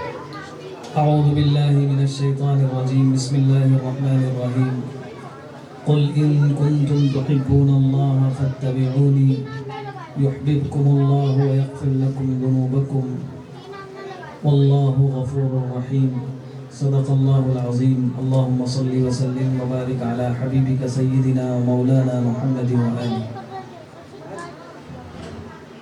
أعوذ بالله من الشيطان الرجيم. بسم الله الرحمن الرحيم. قل إن كنتم تحبون الله فاتبعوني يحببكم الله ويغفر لكم ذنوبكم والله غفور رحيم. صدق الله العظيم. اللهم صل وسلم وبارك على حبيبك سيدنا ومولانا محمد وآله.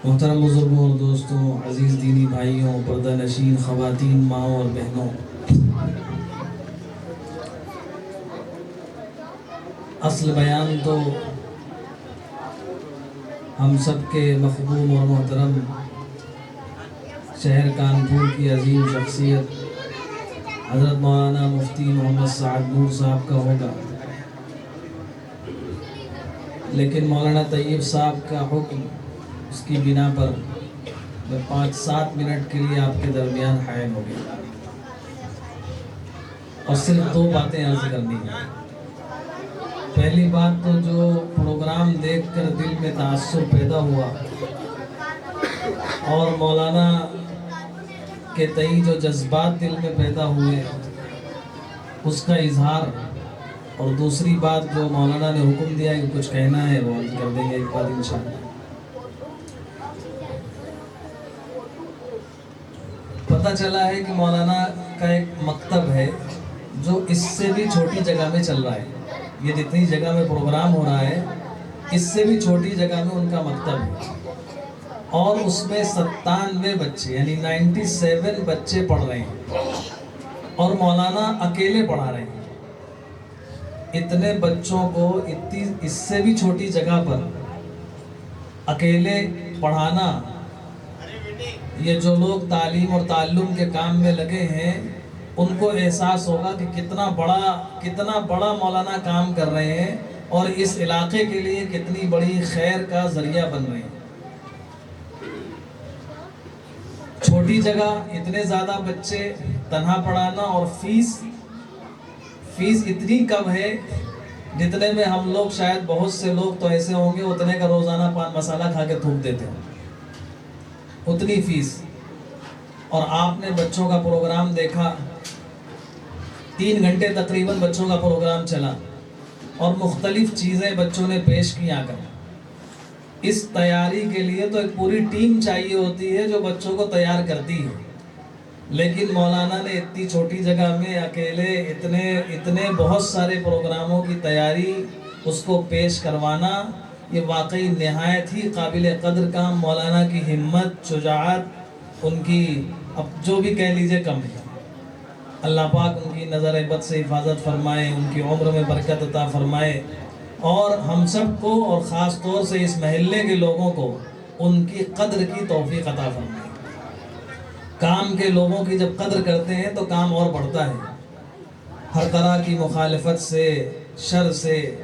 محترم بزرگوں اور دوستوں، عزیز دینی بھائیوں، پردہ نشین خواتین، ماؤں اور بہنوں، اصل بیان تو ہم سب کے محبوب اور محترم شہر کانپور کی عظیم شخصیت حضرت مولانا مفتی محمد سعد نور صاحب کا ہوگا، لیکن مولانا طیب صاحب کا حکم اس کی بنا پر میں 5-7 منٹ کے لیے آپ کے درمیان حائل ہو گیا اور صرف 2 باتیں عرض کرنی ہیں۔ پہلی بات تو جو پروگرام دیکھ کر دل میں تعصب پیدا ہوا اور مولانا کے تئیں جو جذبات دل میں پیدا ہوئے اس کا اظہار، اور دوسری بات جو مولانا نے حکم دیا کہ کچھ کہنا ہے وہ عرض کر دیں گے ایک بات انشاءاللہ۔ پتہ چلا ہے کہ مولانا کا ایک مکتب ہے جو اس سے بھی چھوٹی جگہ میں چل رہا ہے، یہ جتنی جگہ میں پروگرام ہو رہا ہے اس سے بھی چھوٹی جگہ میں ان کا مکتب ہے، اور اس میں 97 بچے یعنی 97 بچے پڑھ رہے ہیں اور مولانا اکیلے پڑھا رہے ہیں۔ اتنے بچوں کو اس سے بھی چھوٹی جگہ پر اکیلے پڑھانا، یہ جو لوگ تعلیم اور تعلم کے کام میں لگے ہیں ان کو احساس ہوگا کہ کتنا بڑا مولانا کام کر رہے ہیں اور اس علاقے کے لیے کتنی بڑی خیر کا ذریعہ بن رہے ہیں۔ چھوٹی جگہ، اتنے زیادہ بچے تنہا پڑھانا، اور فیس اتنی کم ہے جتنے میں ہم لوگ شاید بہت سے لوگ تو ایسے ہوں گے اتنے کا روزانہ پان مسالہ کھا کے تھوک دیتے ہیں، اتنی فیس۔ اور آپ نے بچوں کا پروگرام دیکھا، 3 گھنٹے تقریباً بچوں کا پروگرام چلا اور مختلف چیزیں بچوں نے پیش کی آ کر۔ اس تیاری کے لیے تو ایک پوری ٹیم چاہیے ہوتی ہے جو بچوں کو تیار کرتی ہے، لیکن مولانا نے اتنی چھوٹی جگہ میں اکیلے اتنے بہت سارے پروگراموں کی تیاری، اس کو پیش کروانا، یہ واقعی نہایت ہی قابل قدر کام۔ مولانا کی ہمت، شجاعت، ان کی اب جو بھی کہہ لیجئے کم ہے۔ اللہ پاک ان کی نظر بد سے حفاظت فرمائے، ان کی عمر میں برکت عطا فرمائے، اور ہم سب کو اور خاص طور سے اس محلے کے لوگوں کو ان کی قدر کی توفیق عطا فرمائے۔ کام کے لوگوں کی جب قدر کرتے ہیں تو کام اور بڑھتا ہے۔ ہر طرح کی مخالفت سے، شر سے،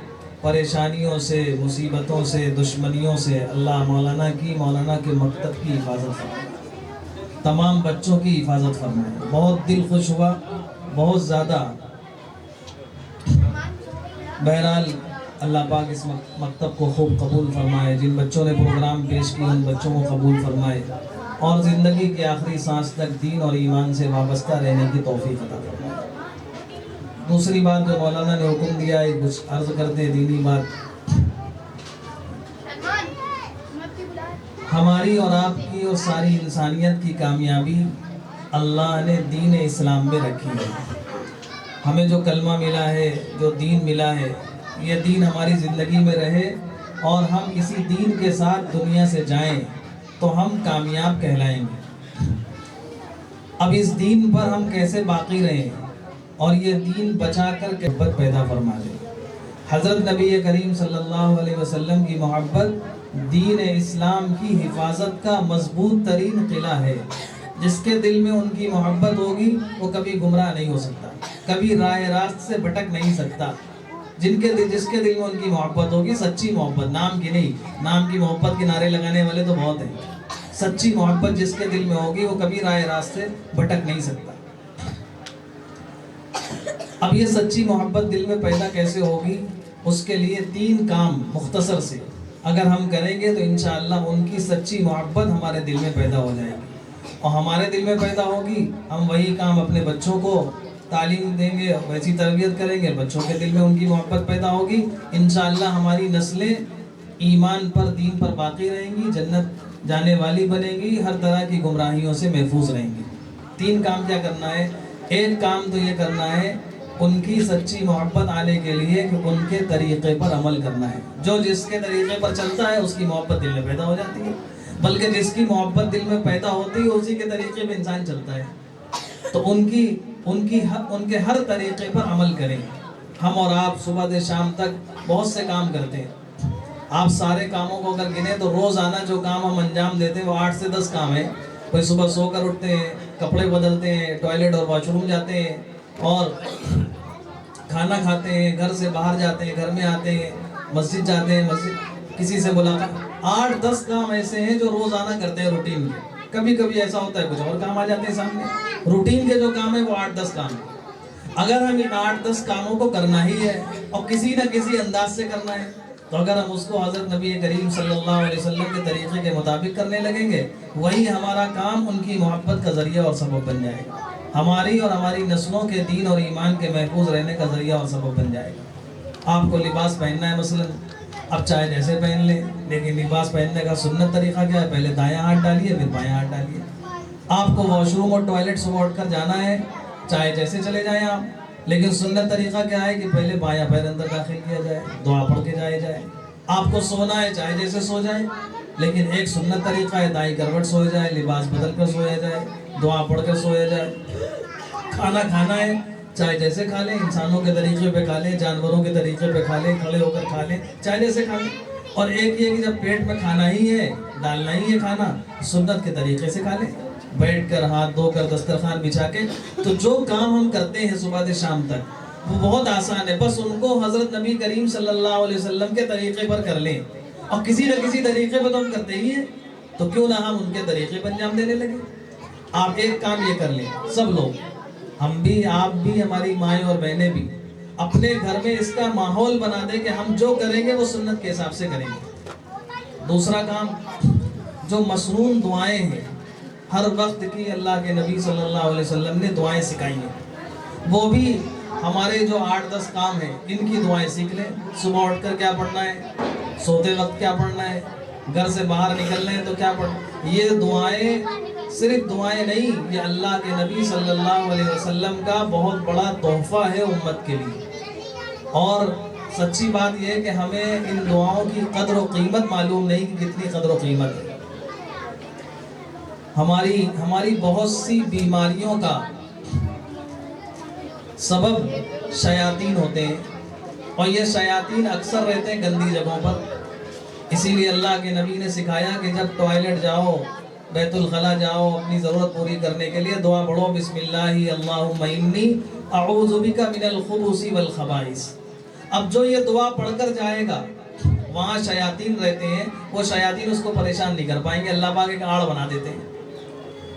پریشانیوں سے، مصیبتوں سے، دشمنیوں سے اللہ مولانا کے مکتب کی حفاظت فرمائے، تمام بچوں کی حفاظت فرمائے۔ بہت دل خوش ہوا، بہت زیادہ۔ بہرحال اللہ پاک اس مکتب کو خوب قبول فرمائے، جن بچوں نے پروگرام پیش کیا ان بچوں کو قبول فرمائے، اور زندگی کے آخری سانس تک دین اور ایمان سے وابستہ رہنے کی توفیق عطا فرمائے۔ دوسری بات جو مولانا نے حکم دیا ہے، کچھ عرض کرتے دینی بات۔ ہماری اور آپ کی اور ساری انسانیت کی کامیابی اللہ نے دین اسلام میں رکھی ہے۔ ہمیں جو کلمہ ملا ہے، جو دین ملا ہے، یہ دین ہماری زندگی میں رہے اور ہم اسی دین کے ساتھ دنیا سے جائیں تو ہم کامیاب کہلائیں گے۔ اب اس دین پر ہم کیسے باقی رہیں اور یہ دین بچا کر محبت پیدا فرما دے۔ حضرت نبی کریم صلی اللہ علیہ وسلم کی محبت دین اسلام کی حفاظت کا مضبوط ترین قلعہ ہے۔ جس کے دل میں ان کی محبت ہوگی وہ کبھی گمراہ نہیں ہو سکتا، کبھی راہ راست سے بھٹک نہیں سکتا۔ جس کے دل میں ان کی محبت ہوگی، سچی محبت، نام کی نہیں، نام کی محبت کے نعرے لگانے والے تو بہت ہیں، سچی محبت جس کے دل میں ہوگی وہ کبھی راہ راست سے بھٹک نہیں سکتا۔ اب یہ سچی محبت دل میں پیدا کیسے ہوگی؟ اس کے لیے 3 کام مختصر سے اگر ہم کریں گے تو انشاءاللہ ان کی سچی محبت ہمارے دل میں پیدا ہو جائے گی۔ اور ہمارے دل میں پیدا ہوگی، ہم وہی کام اپنے بچوں کو تعلیم دیں گے، ویسی تربیت کریں گے، بچوں کے دل میں ان کی محبت پیدا ہوگی، انشاءاللہ ہماری نسلیں ایمان پر، دین پر باقی رہیں گی، جنت جانے والی بنیں گی، ہر طرح کی گمراہیوں سے محفوظ رہیں گی۔ 3 کام کیا کرنا ہے؟ ایک کام تو یہ کرنا ہے ان کی سچی محبت آنے کے لیے کہ ان کے طریقے پر عمل کرنا ہے۔ جو جس کے طریقے پر چلتا ہے اس کی محبت دل میں پیدا ہو جاتی ہے، بلکہ جس کی محبت دل میں پیدا ہوتی ہے اسی کے طریقے پہ انسان چلتا ہے۔ تو ان کے ہر طریقے پر عمل کریں۔ ہم اور آپ صبح سے شام تک بہت سے کام کرتے ہیں، آپ سارے کاموں کو اگر گنے تو روزانہ جو کام ہم انجام دیتے ہیں وہ 8 سے 10 کام ہیں۔ کوئی صبح سو کر اٹھتے ہیں، کپڑے بدلتے ہیں، ٹوائلٹ اور واش روم جاتے ہیں، اور کھانا کھاتے ہیں، گھر سے باہر جاتے ہیں، گھر میں آتے ہیں، مسجد جاتے ہیں، مسجد کسی سے ملاقات۔ 8-10 کام ایسے ہیں جو روزانہ کرتے ہیں روٹین کے۔ کبھی کبھی ایسا ہوتا ہے کچھ اور کام آ جاتے ہیں سامنے، روٹین کے جو کام ہے وہ 8-10 کام ہیں۔ اگر ہم ان 8-10 کاموں کو کرنا ہی ہے اور کسی نہ کسی انداز سے کرنا ہے، تو اگر ہم اس کو حضرت نبی کریم صلی اللہ علیہ وسلم کے طریقے کے مطابق کرنے لگیں گے، وہی ہمارا کام ان کی محبت کا ذریعہ اور سبب بن جائے گا، ہماری اور ہماری نسلوں کے دین اور ایمان کے محفوظ رہنے کا ذریعہ اور سبب بن جائے گا۔ آپ کو لباس پہننا ہے مثلا، اب چاہے جیسے پہن لیں، لیکن لباس پہننے کا سنت طریقہ کیا ہے؟ پہلے دایاں ہاتھ ڈالیے پھر بایاں ہاتھ ڈالیے۔ آپ کو واش روم اور ٹوائلٹ صبح اٹھ کر جانا ہے، چاہے جیسے چلے جائیں آپ، لیکن سنت طریقہ کیا ہے کہ پہلے بایاں پیر اندر داخل کیا جائے، دعا پڑھ کے جائے جائے۔ آپ کو سونا ہے، چاہے جیسے سو جائیں، لیکن ایک سنت طریقہ ہے دائیں کروٹ سویا جائے، لباس بدل کر سویا جائے، دعا پڑھ کر سویا جائے۔ کھانا کھانا ہے، چاہے جیسے کھا لیں، انسانوں کے طریقے پہ کھا لیں، جانوروں کے طریقے پہ کھا لیں، کھڑے ہو کر کھا لیں، چاہے جیسے کھا لیں۔ اور ایک یہ کہ جب پیٹ میں کھانا ہی ہے، ڈالنا ہی ہے کھانا، سنت کے طریقے سے کھا لیں، بیٹھ کر، ہاتھ دھو کر، دسترخوان بچھا کے۔ تو جو کام ہم کرتے ہیں صبح سے شام تک وہ بہت آسان ہے، بس ان کو حضرت نبی کریم صلی اللہ علیہ وسلم کے طریقے پر کر لیں، اور کسی نہ کسی طریقے پہ تو ہم کرتے ہی ہیں، تو کیوں نہ ہم ان کے طریقے پر انجام دینے لگے۔ آپ ایک کام یہ کر لیں، سب لوگ، ہم بھی، آپ بھی، ہماری مائیں اور بہنیں بھی، اپنے گھر میں اس کا ماحول بنا دیں کہ ہم جو کریں گے وہ سنت کے حساب سے کریں گے۔ دوسرا کام، جو مسنون دعائیں ہیں ہر وقت کی، اللہ کے نبی صلی اللہ علیہ وسلم نے دعائیں سکھائی ہیں، وہ بھی ہمارے جو 8-10 کام ہیں ان کی دعائیں سیکھ لیں۔ صبح اٹھ کر کیا پڑھنا ہے، سوتے وقت کیا پڑھنا ہے، گھر سے باہر نکلنا ہے تو کیا پڑھنا۔ یہ دعائیں صرف دعائیں نہیں، یہ اللہ کے نبی صلی اللہ علیہ وسلم کا بہت بڑا تحفہ ہے امت کے لیے۔ اور سچی بات یہ ہے کہ ہمیں ان دعاؤں کی قدر و قیمت معلوم نہیں کہ کتنی قدر و قیمت ہے۔ ہماری بہت سی بیماریوں کا سبب شیاطین ہوتے ہیں، اور یہ شیاطین اکثر رہتے ہیں گندی جگہوں پر۔ اسی لیے اللہ کے نبی نے سکھایا کہ جب ٹوائلٹ جاؤ، بیت الخلا جاؤ، اپنی ضرورت پوری کرنے کے لیے دعا پڑھو، بسم اللہ اللہم انی اعوذ بک من الخبث والخبائث۔ اب جو یہ دعا پڑھ کر جائے گا، وہاں شیاطین رہتے ہیں، وہ شیاطین اس کو پریشان نہیں کر پائیں گے، اللہ پاک ایک آڑ بنا دیتے ہیں۔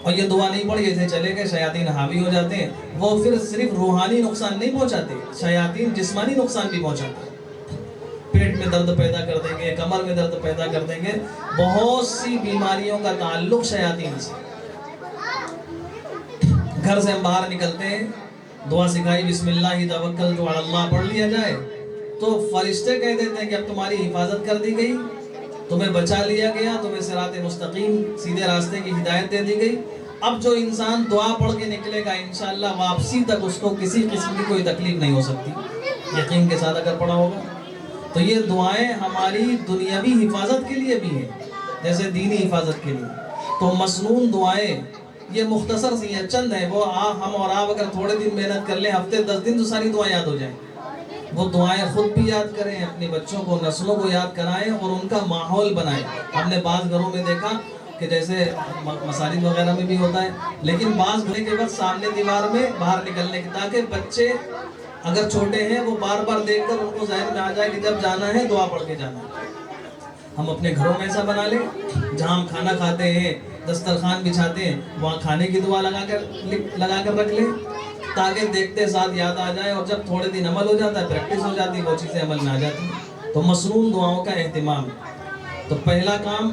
اور یہ دعا نہیں پڑھی ایسے چلے گئے، شیاطین حاوی ہو جاتے ہیں، وہ پھر صرف روحانی نقصان نہیں پہنچاتے، شیاطین جسمانی نقصان بھی پہنچاتے ہیں، پیٹ میں درد پیدا کر دیں گے، کمر میں درد پیدا کر دیں گے، بہت سی بیماریوں کا تعلق شیاطین سے۔ گھر سے ہم باہر نکلتے ہیں، دعا سکھائی بسم اللہ توکلت علی اللہ پڑھ لیا جائے تو فرشتے کہہ دیتے ہیں کہ اب تمہاری حفاظت کر دی گئی، تمہیں بچا لیا گیا، تمہیں صراط مستقیم سیدھے راستے کی ہدایت دے دی گئی۔ اب جو انسان دعا پڑھ کے نکلے گا انشاءاللہ واپسی تک اس کو کسی قسم کی کوئی تکلیف نہیں ہو سکتی، یقین کے ساتھ اگر پڑھا ہوگا۔ تو یہ دعائیں ہماری دنیاوی حفاظت کے لیے بھی ہیں جیسے دینی حفاظت کے لیے۔ تو مسنون دعائیں یہ مختصر سی ہیں، چند ہیں، وہ ہم اور آپ اگر تھوڑے دن محنت کر لیں، ہفتے 10 دن تو ساری دعائیں یاد ہو جائیں۔ وہ دعائیں خود بھی یاد کریں، اپنے بچوں کو، نسلوں کو یاد کرائیں اور ان کا ماحول بنائیں۔ ہم نے بعض گھروں میں دیکھا کہ جیسے مساجد وغیرہ میں بھی ہوتا ہے، لیکن بعض گھر کے وقت سامنے دیوار میں باہر نکلنے کی، تاکہ بچے اگر چھوٹے ہیں وہ بار بار دیکھ کر ان کو ذہن میں آ جائے کہ جب جانا ہے دعا پڑھ کے جانا ہے۔ ہم اپنے گھروں میں ایسا بنا لیں، جہاں ہم کھانا کھاتے ہیں، دسترخوان بچھاتے ہیں، وہاں کھانے کی دعا لگا کر رکھ لیں، تاکہ دیکھتے ساتھ یاد آ جائے، اور جب تھوڑے دن عمل ہو جاتا ہے، پریکٹس ہو جاتی ہے، وہ چیزیں عمل میں آ جاتی ہیں۔ تو مسنون دعاؤں کا اہتمام۔ تو پہلا کام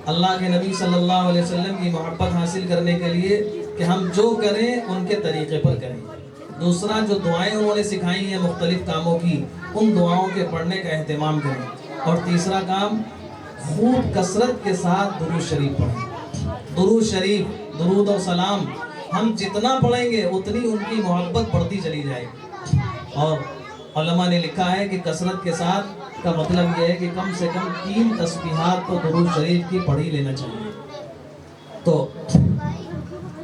اللہ کے نبی صلی اللہ علیہ وسلم کی محبت حاصل کرنے کے لیے کہ ہم جو کریں ان کے طریقے پر کریں. دوسرا جو دعائیں انہوں نے سکھائی ہیں مختلف کاموں کی ان دعاؤں کے پڑھنے کا اہتمام کریں. اور تیسرا کام خوب کثرت کے ساتھ درود شریف پڑھیں. درود شریف درود و سلام ہم جتنا پڑھیں گے اتنی ان کی محبت بڑھتی چلی جائے گی. اور علماء نے لکھا ہے کہ کثرت کے ساتھ کا مطلب یہ ہے کہ کم سے کم 3 تسبیحات تو درود شریف کی پڑھ ہی لینا چاہیے. تو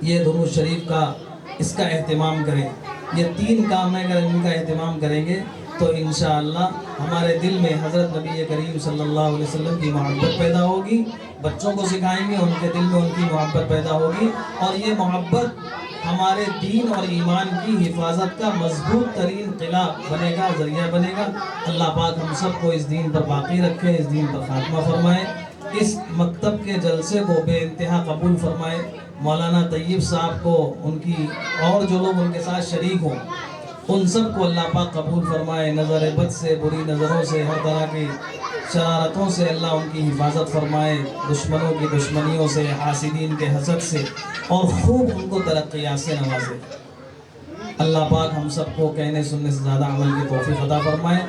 یہ درود شریف کا اس کا اہتمام کریں. یہ 3 کام اگر ان کا اہتمام کریں گے تو انشاءاللہ ہمارے دل میں حضرت نبی کریم صلی اللہ علیہ وسلم کی محبت پیدا ہوگی. بچوں کو سکھائیں گے ان کے دل میں ان کی محبت پیدا ہوگی اور یہ محبت ہمارے دین اور ایمان کی حفاظت کا مضبوط ترین قلعہ بنے گا، ذریعہ بنے گا. اللہ پاک ہم سب کو اس دین پر باقی رکھے، اس دین پر خاتمہ فرمائے. اس مکتب کے جلسے کو بے انتہا قبول فرمائے. مولانا طیب صاحب کو ان کی اور جو لوگ ان کے ساتھ شریک ہوں ان سب کو اللہ پاک قبول فرمائے. نظر بد سے، بری نظروں سے، ہر طرح کی شرارتوں سے اللہ ان کی حفاظت فرمائے. دشمنوں کی دشمنیوں سے، حاسدین کے حسد سے، اور خوب ان کو ترقیات سے نوازے. اللہ پاک ہم سب کو کہنے سننے سے زیادہ عمل کی توفیق عطا فرمائے.